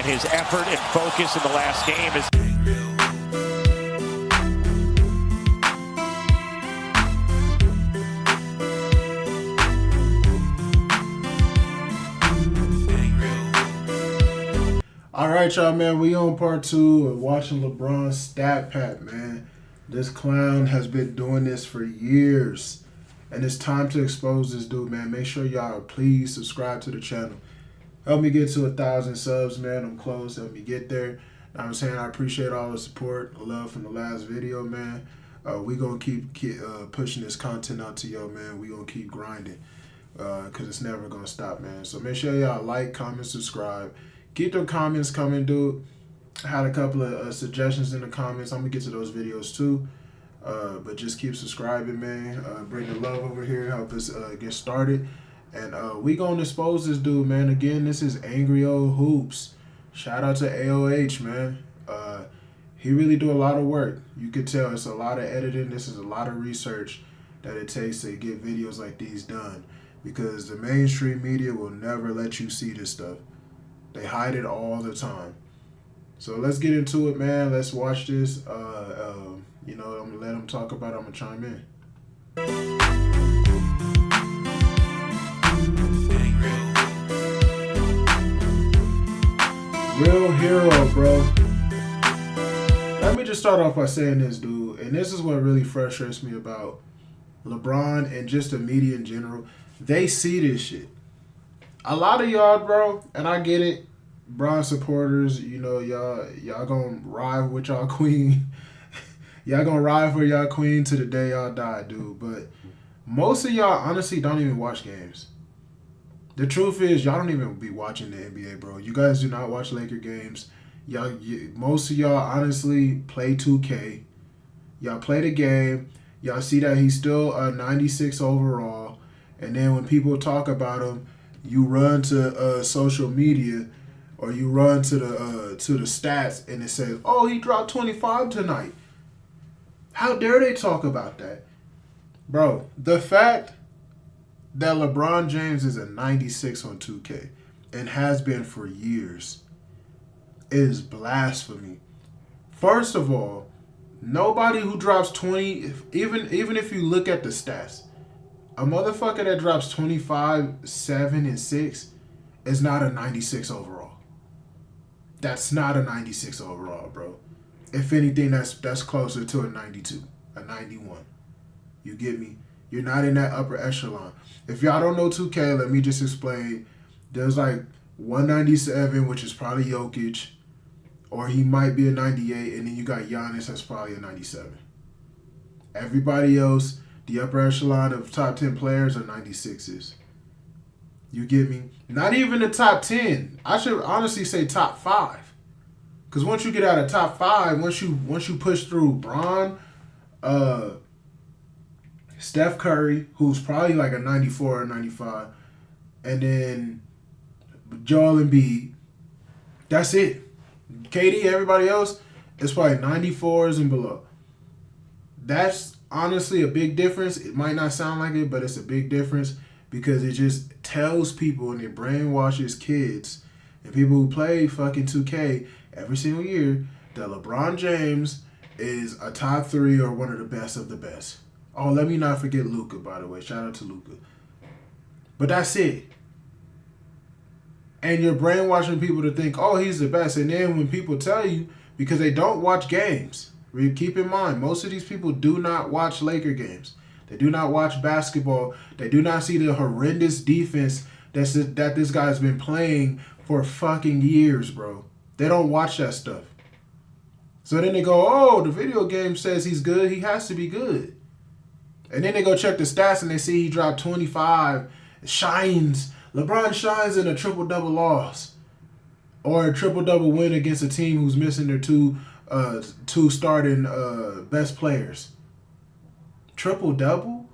and his effort and focus in the last game is... All right, y'all, man. We on part 2 of watching LeBron's stat pack, man. This clown has been doing this for years, and it's time to expose this dude, man. Make sure y'all please subscribe to the channel. Help me get to 1,000 subs, man. I'm close. Help me get there. You know what I'm saying? I appreciate all the support, the love from the last video, man. We gonna keep pushing this content out to y'all, man. We gonna keep grinding because it's never gonna stop, man. So make sure y'all like, comment, subscribe. Keep them comments coming, dude. I had a couple of suggestions in the comments. I'm going to get to those videos, too. But just keep subscribing, man. Bring the love over here. Help us get started. And we going to expose this dude, man. Again, this is Angry Old Hoops. Shout out to AOH, man. He really do a lot of work. You could tell it's a lot of editing. This is a lot of research that it takes to get videos like these done. Because the mainstream media will never let you see this stuff. They hide it all the time. So let's get into it, man. Let's watch this. You know, I'm going to let him talk about it. I'm going to chime in. Real hero, bro. Let me just start off by saying this, dude. And this is what really frustrates me about LeBron and just the media in general. They see this shit. A lot of y'all, bro, and I get it, Bron supporters, you know, y'all gonna ride with y'all queen. Y'all gonna ride for y'all queen to the day y'all die, dude. But most of y'all honestly don't even watch games. The truth is, y'all don't even be watching the NBA, bro. You guys do not watch Laker games. Most of y'all honestly play 2K. Y'all play the game. Y'all see that he's still a 96 overall. And then when people talk about him, you run to social media or you run to the stats and it says, oh, he dropped 25 tonight. How dare they talk about that? Bro, the fact that LeBron James is a 96 on 2K and has been for years is blasphemy. First of all, nobody who drops 20, even if you look at the stats, a motherfucker that drops 25, 7, and 6 is not a 96 overall. That's not a 96 overall, bro. If anything, that's closer to a 92, a 91. You get me? You're not in that upper echelon. If y'all don't know 2K, let me just explain. There's like 197, which is probably Jokic, or he might be a 98, and then you got Giannis, that's probably a 97. Everybody else, the upper echelon of top 10 players are 96s. You get me? Not even the top 10. I should honestly say top 5. Because once you get out of top 5, once you push through Bron, Steph Curry, who's probably like a 94 or 95, and then Joel Embiid, that's it. KD, everybody else, it's probably 94s and below. That's honestly a big difference. It might not sound like it, but it's a big difference because it just tells people and it brainwashes kids and people who play fucking 2K every single year that LeBron James is a top 3 or one of the best of the best. Oh, let me not forget Luka, by the way. Shout out to Luka. But that's it. And you're brainwashing people to think, oh, he's the best. And then when people tell you, because they don't watch games, keep in mind, most of these people do not watch Laker games. They do not watch basketball. They do not see the horrendous defense that this guy's been playing for fucking years, bro. They don't watch that stuff. So then they go, oh, the video game says he's good. He has to be good. And then they go check the stats and they see he dropped 25. Shines. LeBron shines in a triple-double loss. Or a triple-double win against a team who's missing their two starting best players. Triple-double?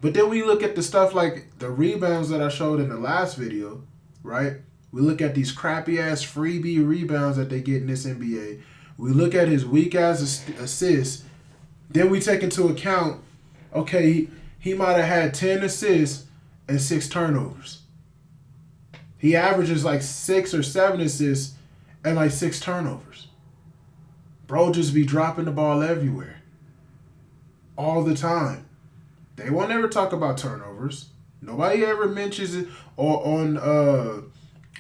But then we look at the stuff like the rebounds that I showed in the last video, right? We look at these crappy-ass freebie rebounds that they get in this NBA. We look at his weak-ass assists. Then we take into account, okay, he might have had 10 assists and 6 turnovers. He averages like 6 or 7 assists and like 6 turnovers. Bro just be dropping the ball everywhere. All the time. They won't ever talk about turnovers. Nobody ever mentions it on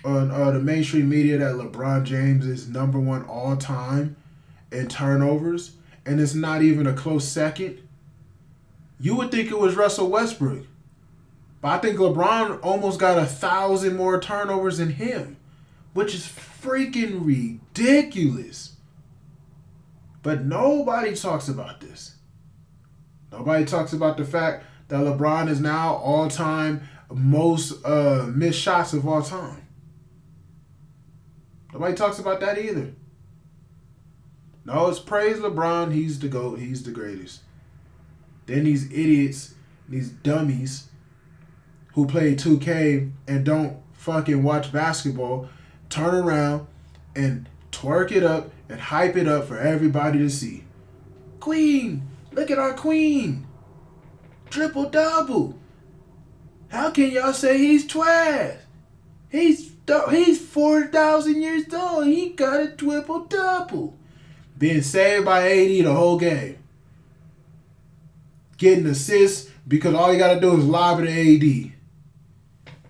the mainstream media that LeBron James is number 1 all time in turnovers, and it's not even a close second. You would think it was Russell Westbrook, but I think LeBron almost got 1,000 more turnovers than him, which is freaking ridiculous. But nobody talks about this. Nobody talks about the fact that LeBron is now all-time most missed shots of all time. Nobody talks about that either. No, it's praise LeBron. He's the GOAT. He's the greatest. Then these idiots, these dummies who play 2K and don't fucking watch basketball, turn around and twerk it up and hype it up for everybody to see. Queen, look at our queen. Triple-double. How can y'all say he's trash? He's 4,000 years old. He got a triple-double. Being saved by AD the whole game. Getting assists because all you got to do is lob it to AD.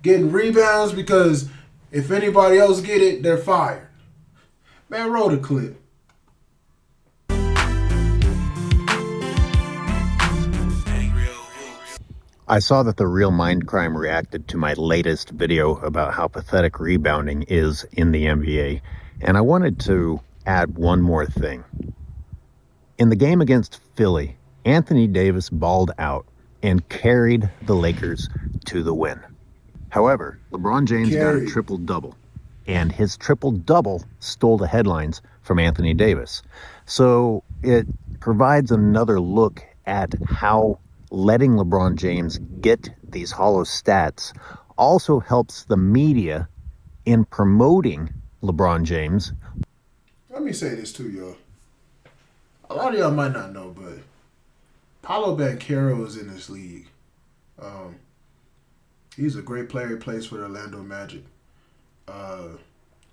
Getting rebounds because if anybody else get it, they're fired. Man, roll the clip. I saw that the Real Mind Crime reacted to my latest video about how pathetic rebounding is in the NBA, and I wanted to add one more thing. In the game against Philly, Anthony Davis balled out and carried the Lakers to the win. However, LeBron James got a triple-double, and his triple-double stole the headlines from Anthony Davis. So it provides another look at how letting LeBron James get these hollow stats also helps the media in promoting LeBron James. Let me say this too, y'all. A lot of y'all might not know, but Paolo Banchero is in this league. He's a great player. He plays for the Orlando Magic.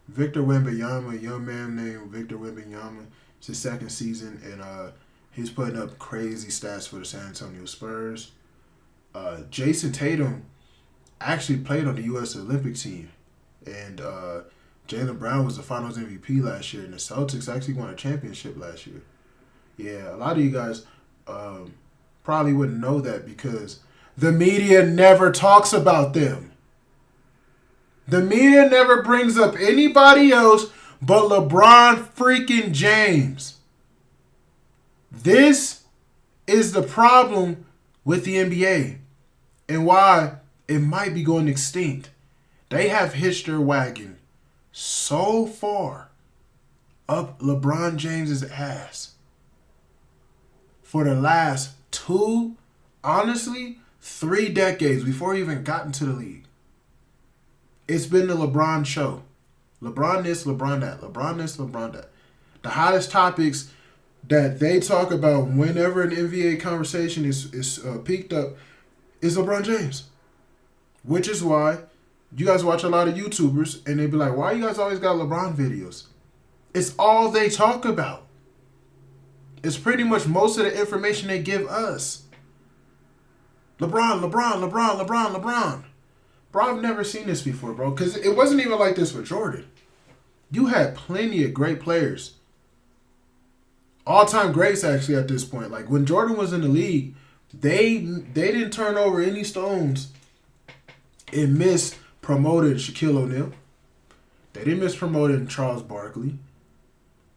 Victor Wembanyama, a young man named Victor Wembanyama, it's his 2nd season, and he's putting up crazy stats for the San Antonio Spurs. Jason Tatum actually played on the U.S. Olympic team. And Jaylen Brown was the Finals MVP last year. And the Celtics actually won a championship last year. Yeah, a lot of you guys probably wouldn't know that because the media never talks about them. The media never brings up anybody else but LeBron freaking James. This is the problem with the NBA and why it might be going extinct. They have hitched their wagon so far up LeBron James's ass for the last 2, honestly, 3 decades before he even got into the league. It's been the LeBron show. LeBron this, LeBron that. LeBron this, LeBron that. The hottest topics that they talk about whenever an NBA conversation is picked up is LeBron James. Which is why you guys watch a lot of YouTubers and they be like, why you guys always got LeBron videos? It's all they talk about. It's pretty much most of the information they give us. LeBron, LeBron, LeBron, LeBron, LeBron. Bro, I've never seen this before, bro. Because it wasn't even like this with Jordan. You had plenty of great players. All-time greats, actually, at this point. Like, when Jordan was in the league, they didn't turn over any stones and miss promoted Shaquille O'Neal. They didn't miss promoted Charles Barkley.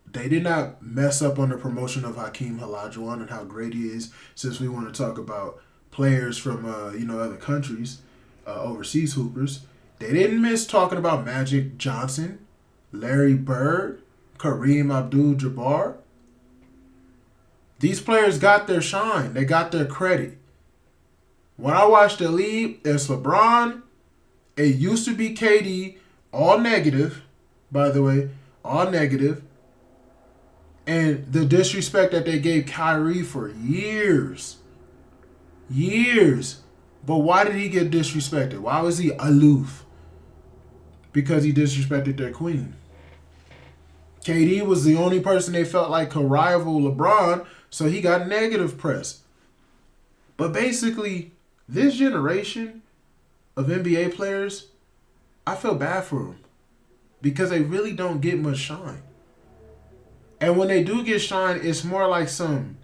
They did not mess up on the promotion of Hakeem Olajuwon and how great he is, since we want to talk about players from other countries, overseas hoopers. They didn't miss talking about Magic Johnson, Larry Bird, Kareem Abdul-Jabbar. These players got their shine. They got their credit. When I watch the league, it's LeBron. It used to be KD, all negative, by the way, all negative. And the disrespect that they gave Kyrie for years. Years. But why did he get disrespected? Why was he aloof? Because he disrespected their queen. KD was the only person they felt like could rival LeBron, so he got negative press. But basically, this generation of NBA players, I feel bad for them because they really don't get much shine. And when they do get shine, it's more like some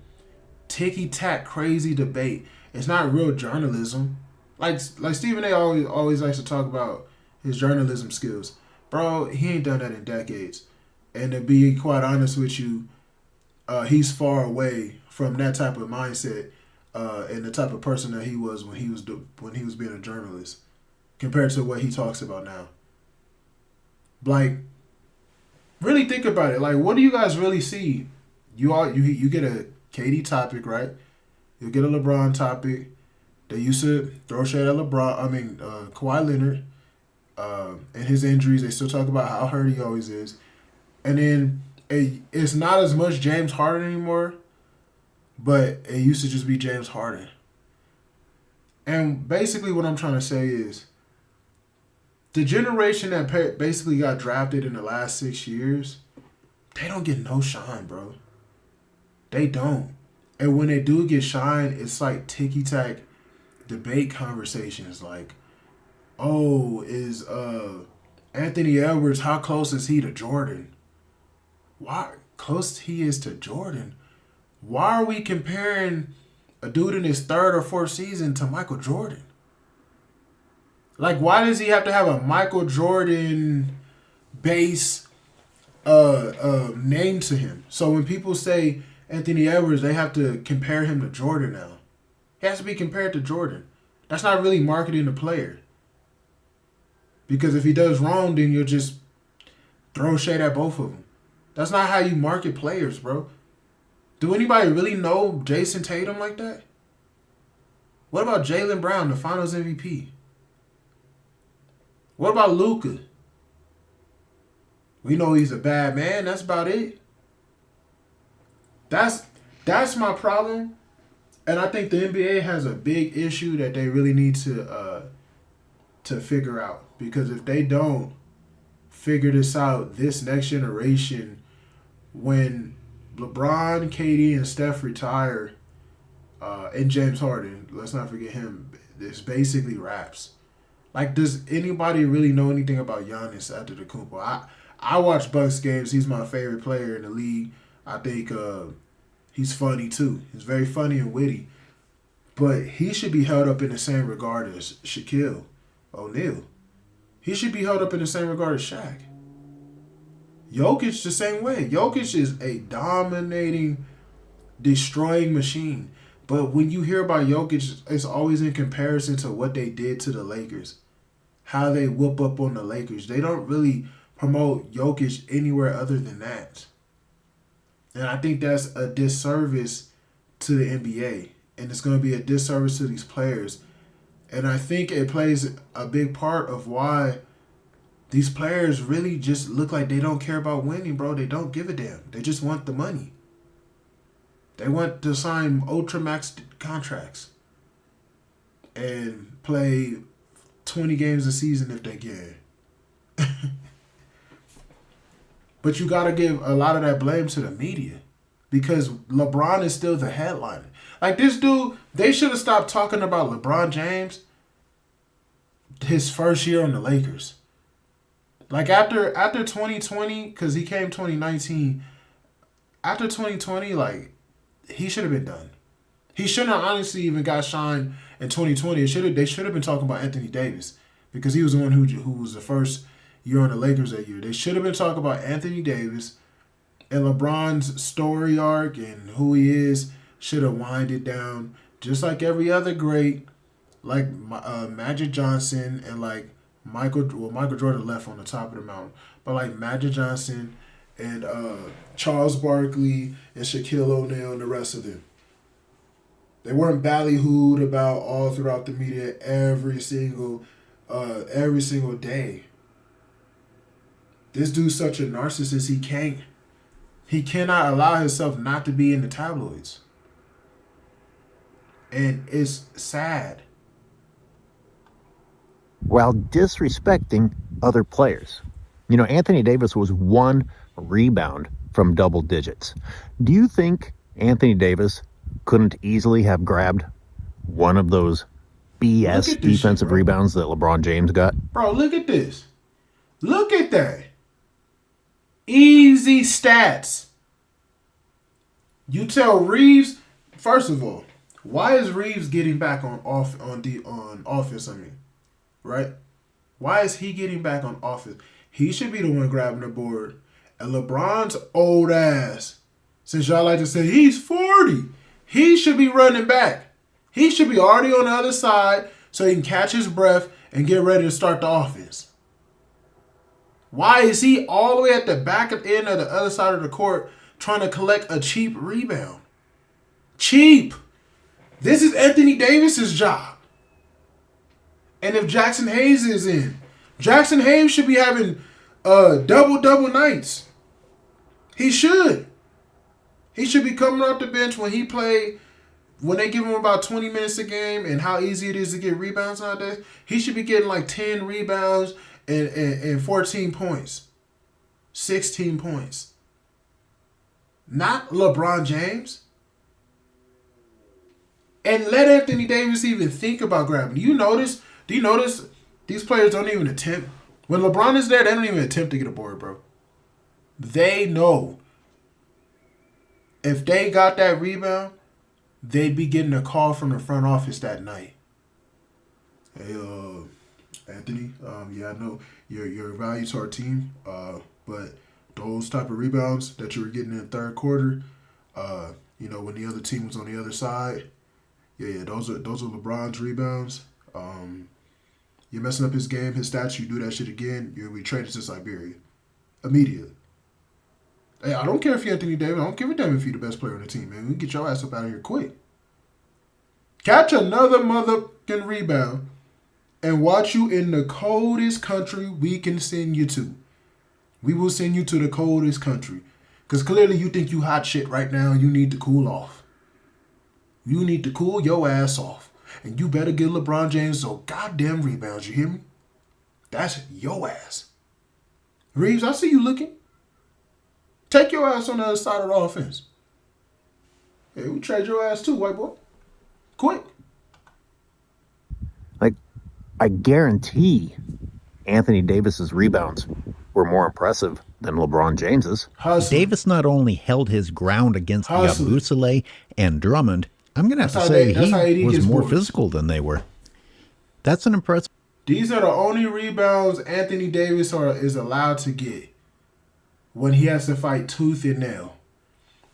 ticky-tack crazy debate. It's not real journalism. Like Stephen A. always likes to talk about his journalism skills. Bro, he ain't done that in decades. And to be quite honest with you, he's far away from that type of mindset and the type of person that he was when he was being a journalist compared to what he talks about now. Like, really think about it. Like, what do you guys really see? You get a KD topic, right? You get a LeBron topic. They used to throw shade at Kawhi Leonard and his injuries. They still talk about how hurt he always is. And then it's not as much James Harden anymore, but it used to just be James Harden. And basically what I'm trying to say is the generation that basically got drafted in the last 6 years, they don't get no shine, bro. They don't. And when they do get shine, it's like ticky-tack debate conversations like, oh, is Anthony Edwards, how close is he to Jordan? Why close he is to Jordan? Why are we comparing a dude in his third or fourth season to Michael Jordan? Like, why does he have to have a Michael Jordan base name to him? So when people say Anthony Edwards, they have to compare him to Jordan now. He has to be compared to Jordan. That's not really marketing the player. Because if he does wrong, then you'll just throw shade at both of them. That's not how you market players, bro. Do anybody really know Jason Tatum like that? What about Jaylen Brown, the Finals MVP? What about Luka? We know he's a bad man. That's about it. That's my problem. And I think the NBA has a big issue that they really need to figure out. Because if they don't figure this out, this next generation, when LeBron, KD, and Steph retire, and James Harden, let's not forget him, it's basically wraps. Like, does anybody really know anything about Giannis Antetokounmpo? I watch Bucks games. He's my favorite player in the league. I think he's funny too. He's very funny and witty. But he should be held up in the same regard as Shaquille O'Neal. He should be held up in the same regard as Shaq. Jokic the same way. Jokic is a dominating, destroying machine. But when you hear about Jokic, it's always in comparison to what they did to the Lakers. How they whoop up on the Lakers. They don't really promote Jokic anywhere other than that. And I think that's a disservice to the NBA. And it's going to be a disservice to these players. And I think it plays a big part of why these players really just look like they don't care about winning, bro. They don't give a damn. They just want the money. They want to sign ultra-max contracts and play 20 games a season if they can. But you got to give a lot of that blame to the media because LeBron is still the headliner. Like, this dude, they should have stopped talking about LeBron James his first year on the Lakers. Like, after 2020, because he came 2019, after 2020, like, he should have been done. He shouldn't have honestly even got signed in 2020. They should have been talking about Anthony Davis because he was the one who was the first year on the Lakers that year. They should have been talking about Anthony Davis, and LeBron's story arc and who he is should have winded down just like every other great, like Magic Johnson and like Michael Jordan left on the top of the mountain, but like Magic Johnson and Charles Barkley and Shaquille O'Neal and the rest of them. They weren't ballyhooed about all throughout the media every single day. This dude's such a narcissist, he cannot allow himself not to be in the tabloids. And it's sad. While disrespecting other players. You know, Anthony Davis was one rebound from double digits. Do you think Anthony Davis couldn't easily have grabbed one of those Look BS at this shit, defensive bro. rebounds that LeBron James got? Bro, look at this. Look at that. Easy stats. You tell Reeves, first of all, why is Reeves getting back on offense? Right? Why is he getting back on offense? He should be the one grabbing the board. And LeBron's old ass, since y'all like to say he's 40, he should be running back. He should be already on the other side so he can catch his breath and get ready to start the offense. Why is he all the way at the back end of the other side of the court trying to collect a cheap rebound? Cheap. This is Anthony Davis's job. And if Jackson Hayes is in, Jackson Hayes should be having double nights. He should. He should be coming off the bench when they give him about 20 minutes a game and how easy it is to get rebounds nowadays. He should be getting like 10 rebounds and 14 points. 16 points. Not LeBron James. And let Anthony Davis even think about grabbing. Do you notice these players don't even attempt? When LeBron is there, they don't even attempt to get a board, bro. They know if they got that rebound, they'd be getting a call from the front office that night. Hey, Anthony, yeah, I know you're a value to our team, but those type of rebounds that you were getting in the third quarter, when the other team was on the other side, yeah, those are LeBron's rebounds. You're messing up his game, his stats. You do that shit again, you'll be traded to Siberia immediately. Hey, I don't care if you're Anthony Davis. I don't give a damn if you're the best player on the team, man. We can get your ass up out of here quick. Catch another motherfucking rebound and watch you in the coldest country we can send you to. We will send you to the coldest country. Because clearly you think you hot shit right now and you need to cool off. You need to cool your ass off. And you better get LeBron James those goddamn rebounds, you hear me? That's your ass. Reeves, I see you looking. Take your ass on the other side of the offense. Hey, we trade your ass too, white boy. Quick. Like, I guarantee Anthony Davis's rebounds were more impressive than LeBron James's. Hustling. Davis not only held his ground against Yabusele and Drummond, I'm going to have to say he was more physical than they were. That's an impressive. These are the only rebounds Anthony Davis is allowed to get when he has to fight tooth and nail.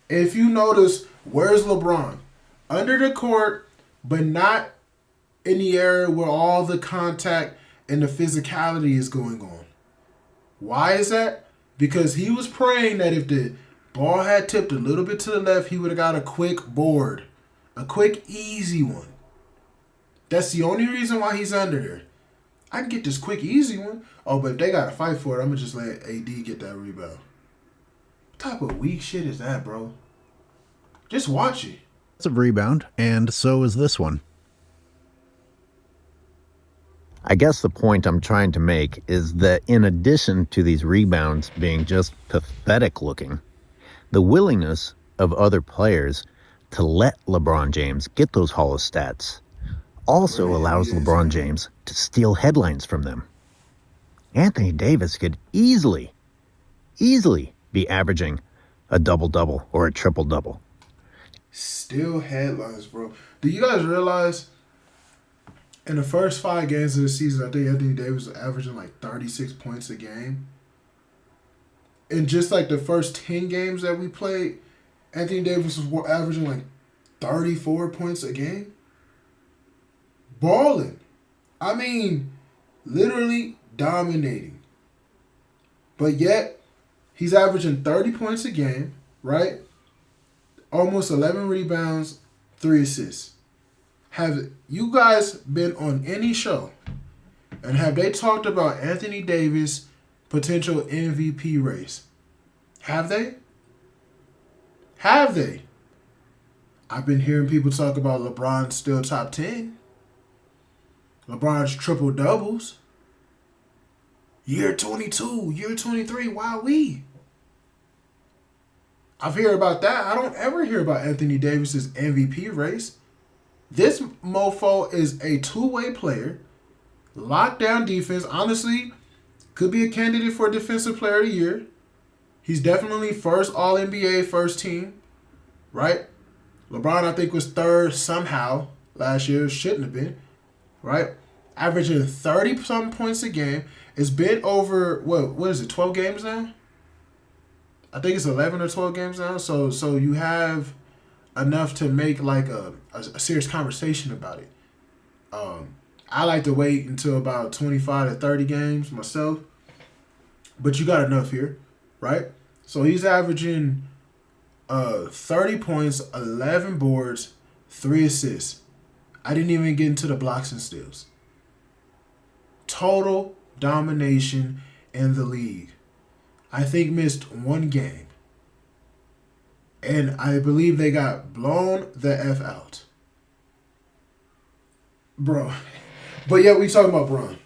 If you notice, where's LeBron? Under the court, but not in the area where all the contact and the physicality is going on. Why is that? Because he was praying that if the ball had tipped a little bit to the left, he would have got a quick board. A quick, easy one. That's the only reason why he's under there. I can get this quick, easy one. Oh, but if they got to fight for it, I'm going to just let AD get that rebound. What type of weak shit is that, bro? Just watch it. It's a rebound, and so is this one. I guess the point I'm trying to make is that in addition to these rebounds being just pathetic looking, the willingness of other players to let LeBron James get those hollow stats also allows LeBron James to steal headlines from them. Anthony Davis could easily be averaging a double-double or a triple-double. Steal headlines, bro. Do you guys realize in the first 5 games of the season, I think Anthony Davis was averaging like 36 points a game? In just like the first 10 games that we played, Anthony Davis was averaging like 34 points a game. Balling. I mean, literally dominating. But yet, he's averaging 30 points a game, right? Almost 11 rebounds, 3 assists. Have you guys been on any show and have they talked about Anthony Davis' potential MVP race? Have they? Have they? I've been hearing people talk about LeBron still top 10. LeBron's triple doubles. Year 22, year 23, why we? I've heard about that. I don't ever hear about Anthony Davis's MVP race. This mofo is a two-way player. Lockdown defense. Honestly, could be a candidate for Defensive Player of the Year. He's definitely first All-NBA, first team. Right? LeBron, I think, was third somehow last year. Shouldn't have been. Right? Averaging 30-something points a game. It's been over, what is it, 12 games now? I think it's 11 or 12 games now. So you have enough to make like a serious conversation about it. I like to wait until about 25 to 30 games myself. But you got enough here, right? So he's averaging 30 points, 11 boards, 3 assists. I didn't even get into the blocks and steals. Total domination in the league. I think missed one game. And I believe they got blown the F out. Bro. But yeah, we talking about Bron.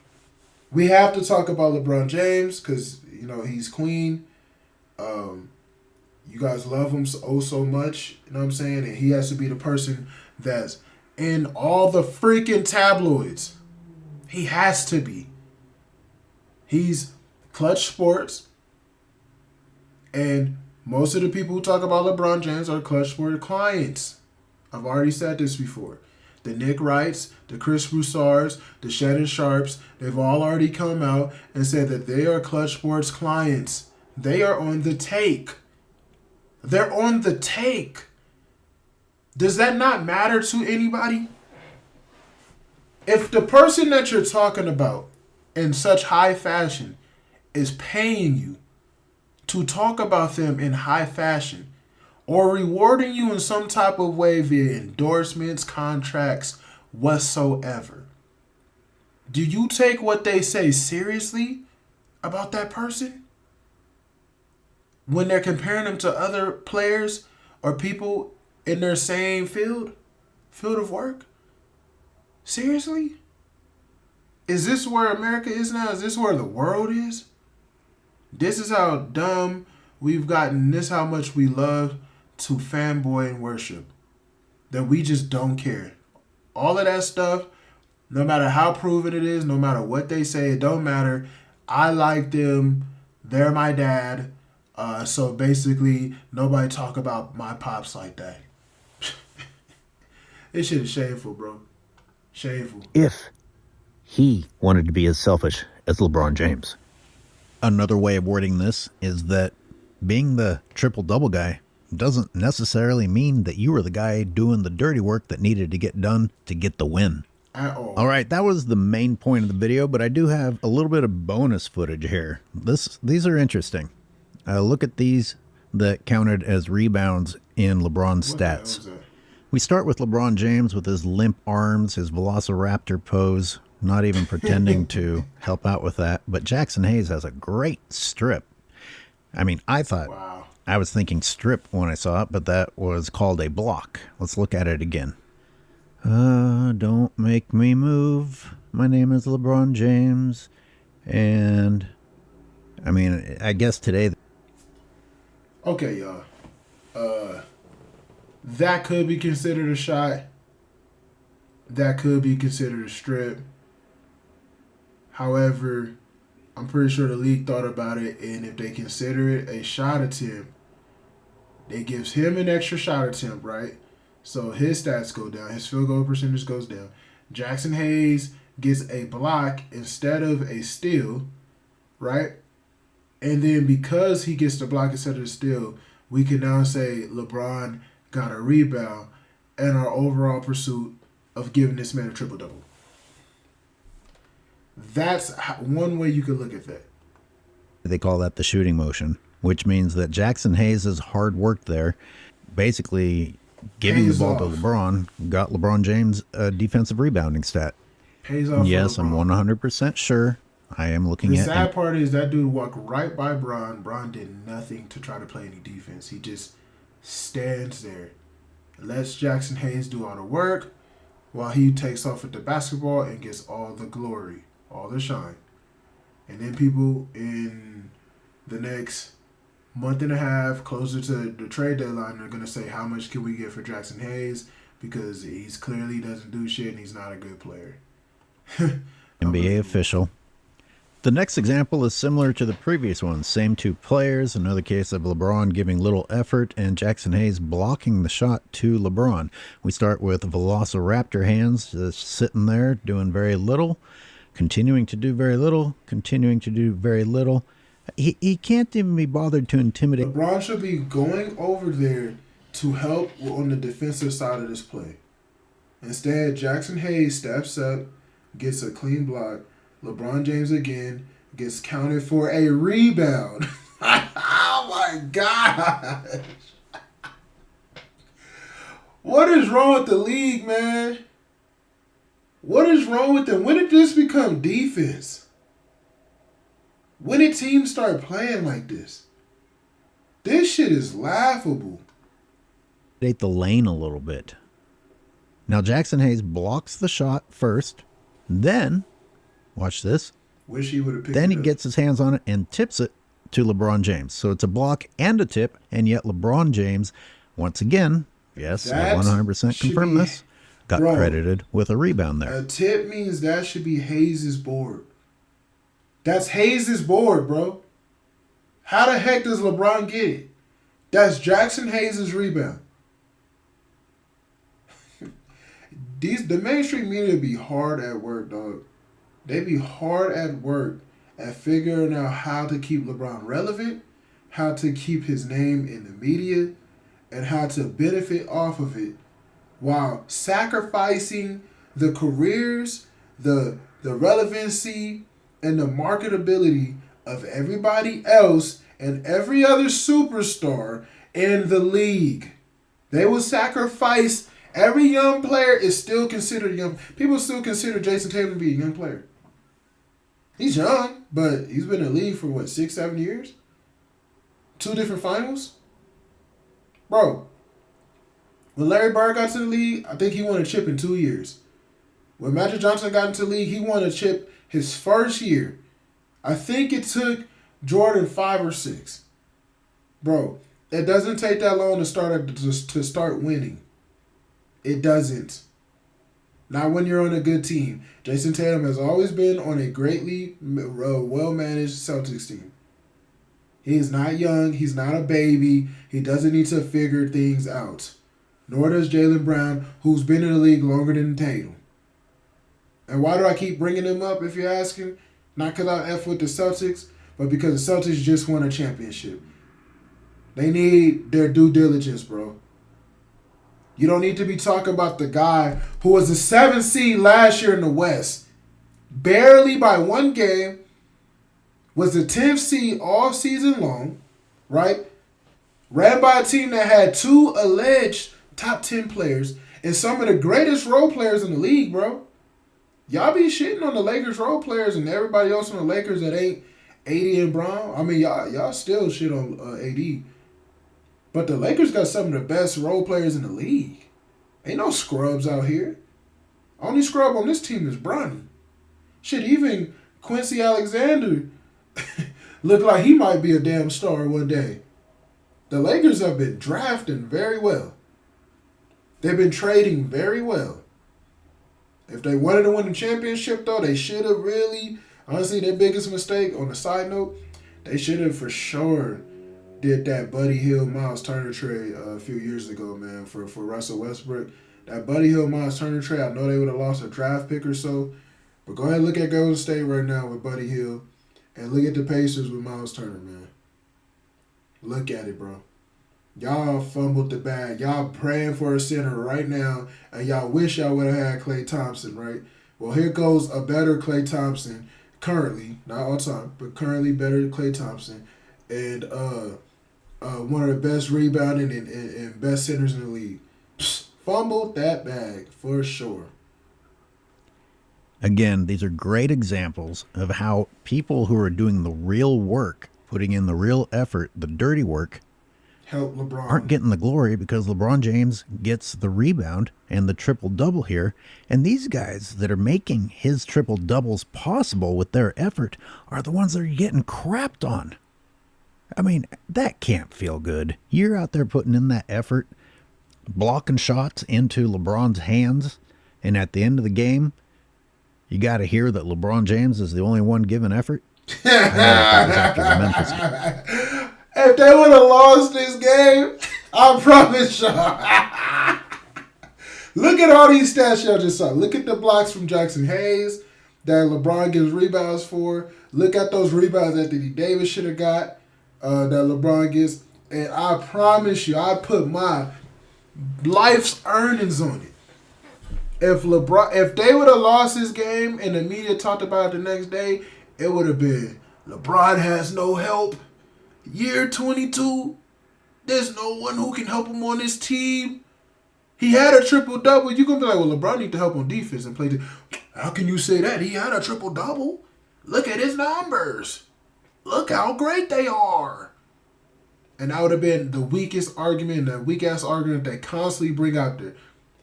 We have to talk about LeBron James because, you know, he's queen. You guys love him so much. You know what I'm saying? And he has to be the person that's in all the freaking tabloids. He has to be. He's Clutch Sports. And most of the people who talk about LeBron James are Clutch Sports clients. I've already said this before. The Nick Wrights, the Chris Broussards, the Shannon Sharps, they've all already come out and said that they are Clutch Sports clients. They are on the take. They're on the take. Does that not matter to anybody? If the person that you're talking about in such high fashion is paying you to talk about them in high fashion or rewarding you in some type of way via endorsements, contracts, whatsoever, do you take what they say seriously about that person? When they're comparing them to other players or people in their same field of work? Seriously? Is this where America is now? Is this where the world is? This is how dumb we've gotten. This is how much we love to fanboy and worship. That we just don't care. All of that stuff, no matter how proven it is, no matter what they say, it don't matter. I like them. They're my dad. So basically, nobody talk about my pops like that. This shit is shameful, bro. Shameful. If he wanted to be as selfish as LeBron James. Another way of wording this is that being the triple-double guy doesn't necessarily mean that you were the guy doing the dirty work that needed to get done to get the win. At all. All right, that was the main point of the video, but I do have a little bit of bonus footage here. These are interesting. Look at these that counted as rebounds in LeBron's stats. We start with LeBron James with his limp arms, his velociraptor pose, not even pretending to help out with that. But Jackson Hayes has a great strip. I mean, I thought, wow. I was thinking strip when I saw it, but that was called a block. Let's look at it again. Don't make me move. My name is LeBron James. And, I mean, I guess today... Okay, y'all. That could be considered a shot. That could be considered a strip. However, I'm pretty sure the league thought about it, and if they consider it a shot attempt, it gives him an extra shot attempt, right? So his stats go down. His field goal percentage goes down. Jackson Hayes gets a block instead of a steal, right? And then because he gets the block instead of the steal, we can now say LeBron got a rebound and our overall pursuit of giving this man a triple-double. That's one way you could look at that. They call that the shooting motion, which means that Jackson Hayes' hard work there, basically giving the ball to LeBron, got LeBron James a defensive rebounding stat. Pays off. Yes, I'm 100% sure. I am looking at... The sad part is that dude walked right by Bron. Bron did nothing to try to play any defense. He just stands there, lets Jackson Hayes do all the work while he takes off with the basketball and gets all the glory, all the shine. And then people in the next month and a half closer to the trade deadline, they're going to say, how much can we get for Jackson Hayes? Because he's clearly doesn't do shit and he's not a good player. NBA official. The next example is similar to the previous one. Same two players. Another case of LeBron giving little effort and Jackson Hayes blocking the shot to LeBron. We start with Velociraptor hands just sitting there doing very little, continuing to do very little, continuing to do very little. He can't even be bothered to intimidate. LeBron should be going over there to help on the defensive side of this play. Instead, Jackson Hayes steps up, gets a clean block. LeBron James again gets counted for a rebound. Oh my gosh. What is wrong with the league, man? What is wrong with them? When did this become defense? When did teams start playing like this? This shit is laughable. The lane a little bit. Now Jackson Hayes blocks the shot first, then, watch this. Wish he would have picked Then it he up. gets his hands on it and tips it to LeBron James. So it's a block and a tip, and yet LeBron James, once again, yes, I That 100% should confirm be- this, got Bro, credited with a rebound there. A tip means that should be Hayes' board. That's Hayes' board, bro. How the heck does LeBron get it? That's Jackson Hayes' rebound. The mainstream media be hard at work, dog. They be hard at work at figuring out how to keep LeBron relevant, how to keep his name in the media, and how to benefit off of it while sacrificing the careers, the relevancy, and the marketability of everybody else and every other superstar in the league. They will sacrifice. Every young player is still considered young. People still consider Jason Tatum to be a young player. He's young, but he's been in the league for what, 6, 7 years? 2 different finals? Bro, when Larry Bird got to the league, I think he won a chip in 2 years. When Magic Johnson got into the league, he won a chip his first year. I think it took Jordan 5 or 6. Bro, it doesn't take that long to start winning. It doesn't. Not when you're on a good team. Jason Tatum has always been on a greatly well-managed Celtics team. He is not young. He's not a baby. He doesn't need to figure things out. Nor does Jaylen Brown, who's been in the league longer than Tatum. And why do I keep bringing him up, if you're asking? Not because I F with the Celtics, but because the Celtics just won a championship. They need their due diligence, bro. You don't need to be talking about the guy who was the 7th seed last year in the West. Barely by 1 game. Was the 10th seed all season long. Right? Ran by a team that had 2 alleged top 10 players and some of the greatest role players in the league, bro. Y'all be shitting on the Lakers role players and everybody else on the Lakers that ain't AD and Brown. I mean, y'all still shit on AD. But the Lakers got some of the best role players in the league. Ain't no scrubs out here. Only scrub on this team is Bronny. Shit, even Quincy Alexander looked like he might be a damn star one day. The Lakers have been drafting very well. They've been trading very well. If they wanted to win the championship, though, they should have really, honestly, their biggest mistake, on the side note, they should have for sure did that Buddy Hield Miles Turner trade a few years ago, man, for Russell Westbrook. That Buddy Hield Miles Turner trade, I know they would have lost a draft pick or so, but go ahead and look at Golden State right now with Buddy Hield, and look at the Pacers with Miles Turner, man. Look at it, bro. Y'all fumbled the bag. Y'all praying for a center right now, and y'all wish y'all would have had Klay Thompson, right? Well, here goes a better Klay Thompson, currently, not all time, but currently better than Klay Thompson, and one of the best rebounding and best centers in the league. Psst, fumbled that bag for sure. Again, these are great examples of how people who are doing the real work, putting in the real effort, the dirty work, Help LeBron. aren't getting the glory because LeBron James gets the rebound and the triple-double here. And these guys that are making his triple-doubles possible with their effort are the ones that are getting crapped on. I mean, that can't feel good. You're out there putting in that effort, blocking shots into LeBron's hands, and at the end of the game, you got to hear that LeBron James is the only one giving effort. I know that was after the Memphis game. If they would have lost this game, I promise y'all. Look at all these stats y'all just saw. Look at the blocks from Jackson Hayes that LeBron gives rebounds for. Look at those rebounds that Anthony Davis should have got that LeBron gets. And I promise you, I put my life's earnings on it. If they would have lost this game and the media talked about it the next day, it would have been LeBron has no help. Year 22, there's no one who can help him on this team. He had a triple-double. You're going to be like, well, LeBron need to help on defense and play. How can you say that? He had a triple-double. Look at his numbers. Look how great they are. And that would have been the weakest argument, the weak-ass argument they constantly bring out there.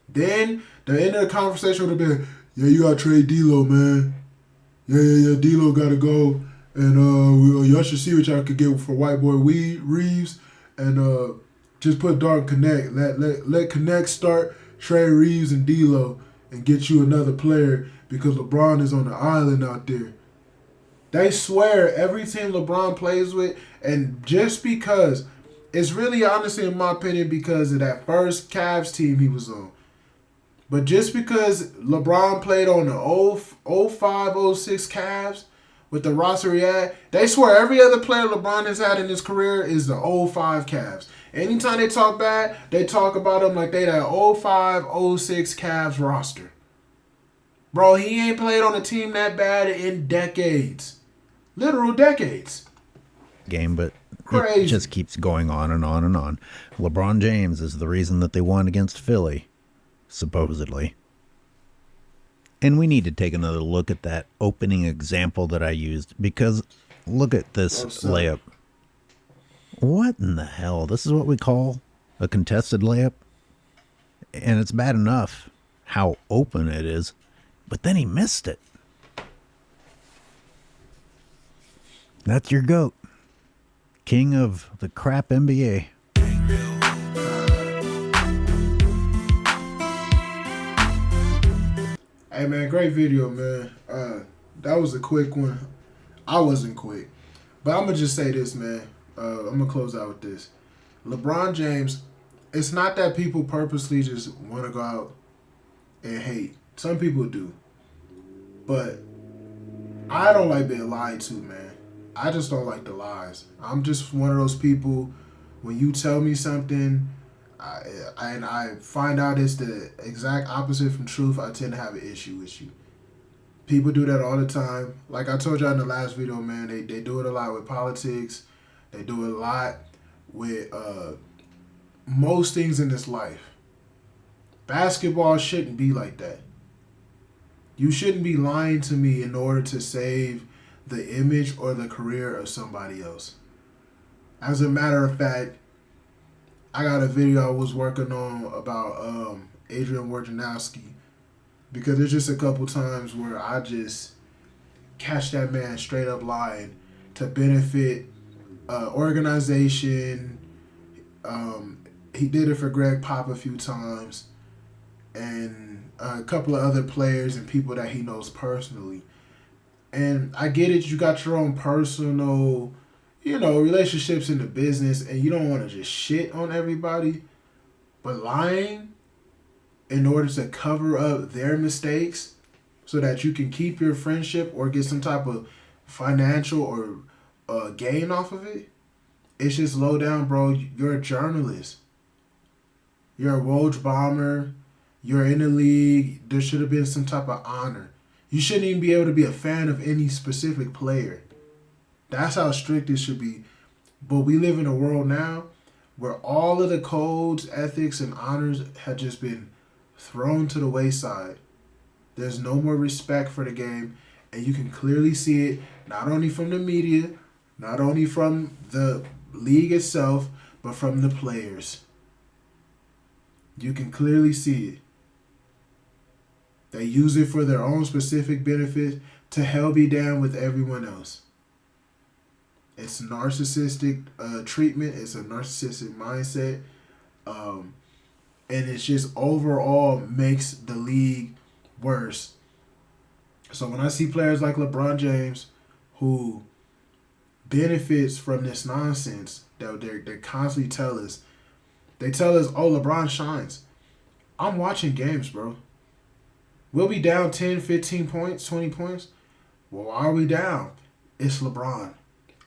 Then the end of the conversation would have been, yeah, you got to trade D'Lo, man. Yeah, D'Lo got to go. And y'all should see what y'all could get for white boy Reeves. And just put Dark Connect. Let Connect start, trade Reeves and D'Lo, and get you another player because LeBron is on the island out there. They swear every team LeBron plays with, and just because, it's really honestly, in my opinion, because of that first Cavs team he was on. But just because LeBron played on the 05, 06 Cavs with the roster he had, they swear every other player LeBron has had in his career is the 05 Cavs. Anytime they talk bad, they talk about them like they that 05, 06 Cavs roster. Bro, he ain't played on a team that bad in decades. Literal decades. Game, but Crazy. It just keeps going on and on and on. LeBron James is the reason that they won against Philly, supposedly. And we need to take another look at that opening example that I used, because look at this layup. What in the hell? This is what we call a contested layup? And it's bad enough how open it is, but then he missed it. That's your GOAT. King of the crap NBA. Hey man, great video, man. That was a quick one. I wasn't quick. But I'm going to just say this, man. I'm going to close out with this. LeBron James, it's not that people purposely just want to go out and hate. Some people do. But I don't like being lied to, man. I just don't like the lies. I'm just one of those people, when you tell me something and I find out it's the exact opposite from truth, I tend to have an issue with you. People do that all the time. Like I told y'all in the last video, man, they do it a lot with politics. They do it a lot with most things in this life. Basketball shouldn't be like that. You shouldn't be lying to me in order to save the image or the career of somebody else. As a matter of fact, I got a video I was working on about Adrian Wojnarowski, because there's just a couple times where I just catch that man straight up lying to benefit organization. He did it for Greg Pop a few times, and a couple of other players and people that he knows personally. And I get it, you got your own personal, relationships in the business, and you don't want to just shit on everybody. But lying in order to cover up their mistakes so that you can keep your friendship or get some type of financial or gain off of it, it's just low down, bro. You're a journalist. You're a Woj bomber. You're in the league. There should have been some type of honor. You shouldn't even be able to be a fan of any specific player. That's how strict it should be. But we live in a world now where all of the codes, ethics, and honors have just been thrown to the wayside. There's no more respect for the game, and you can clearly see it not only from the media, not only from the league itself, but from the players. You can clearly see it. They use it for their own specific benefit, to hell be damned with everyone else. It's narcissistic treatment. It's a narcissistic mindset. And it's just overall makes the league worse. So when I see players like LeBron James who benefits from this nonsense that they constantly tell us, they tell us, oh, LeBron shines. I'm watching games, bro. We'll be down 10, 15 points, 20 points. Well, why are we down? It's LeBron.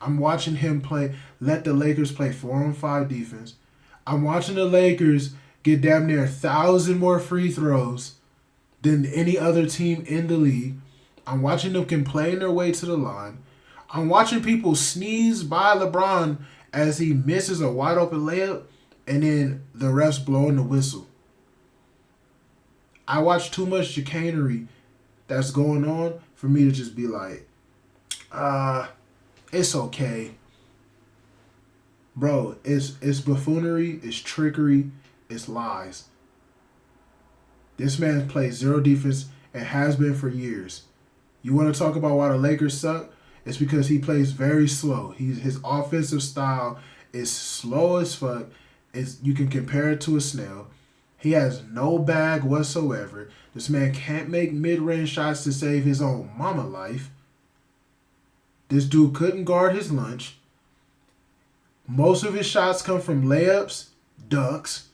I'm watching him play, let the Lakers play 4-on-5 defense. I'm watching the Lakers get damn near 1,000 more free throws than any other team in the league. I'm watching them complain their way to the line. I'm watching people sneeze by LeBron as he misses a wide open layup and then the refs blowing the whistle. I watch too much chicanery that's going on for me to just be like, it's okay. Bro, it's buffoonery, it's trickery, it's lies. This man plays zero defense and has been for years. You want to talk about why the Lakers suck? It's because he plays very slow. His offensive style is slow as fuck. You can compare it to a snail. He has no bag whatsoever. This man can't make mid-range shots to save his own mama life. This dude couldn't guard his lunch. Most of his shots come from layups, dunks,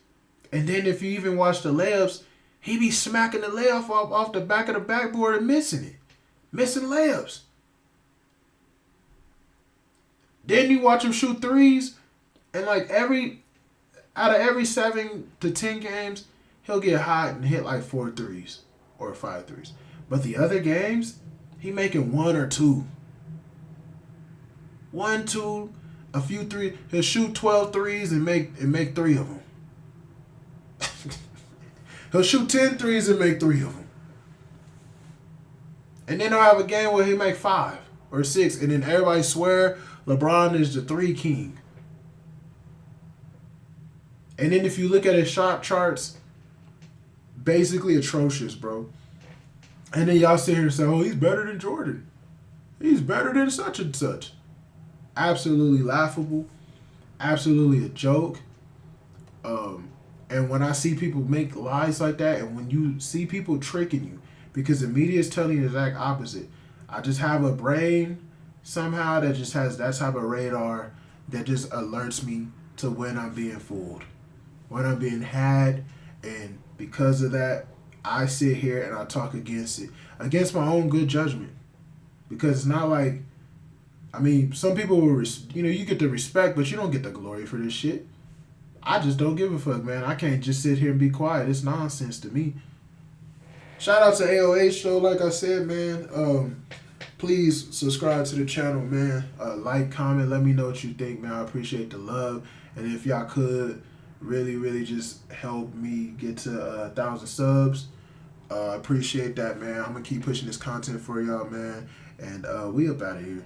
and then if you even watch the layups, he be smacking the layup off the back of the backboard and missing it. Missing layups. Then you watch him shoot threes, and like out of every 7 to 10 games, he'll get hot and hit like 4 threes or 5 threes. But the other games, he making 1 or 2. 1, 2, a few threes. He'll shoot 12 threes and make 3 of them. He'll shoot 10 threes and make 3 of them. And then he'll have a game where he make 5 or 6, and then everybody swear LeBron is the 3 king. And then if you look at his shot charts, basically atrocious, bro. And then y'all sit here and say, oh, he's better than Jordan. He's better than such and such. Absolutely laughable. Absolutely a joke. And when I see people make lies like that, and when you see people tricking you, because the media is telling you the exact opposite. I just have a brain somehow that just has that type of radar that just alerts me to when I'm being fooled, when I'm being had, and because of that, I sit here and I talk against it, against my own good judgment. Because it's not like, I mean, some people will, you get the respect, but you don't get the glory for this shit. I just don't give a fuck, man. I can't just sit here and be quiet. It's nonsense to me. Shout out to AOH though, like I said, man. Please subscribe to the channel, man. Like, comment, let me know what you think, man. I appreciate the love. And if y'all could really, really just help me get to 1,000 subs, I appreciate that, man. I'm gonna keep pushing this content for y'all, man. And we up out of here.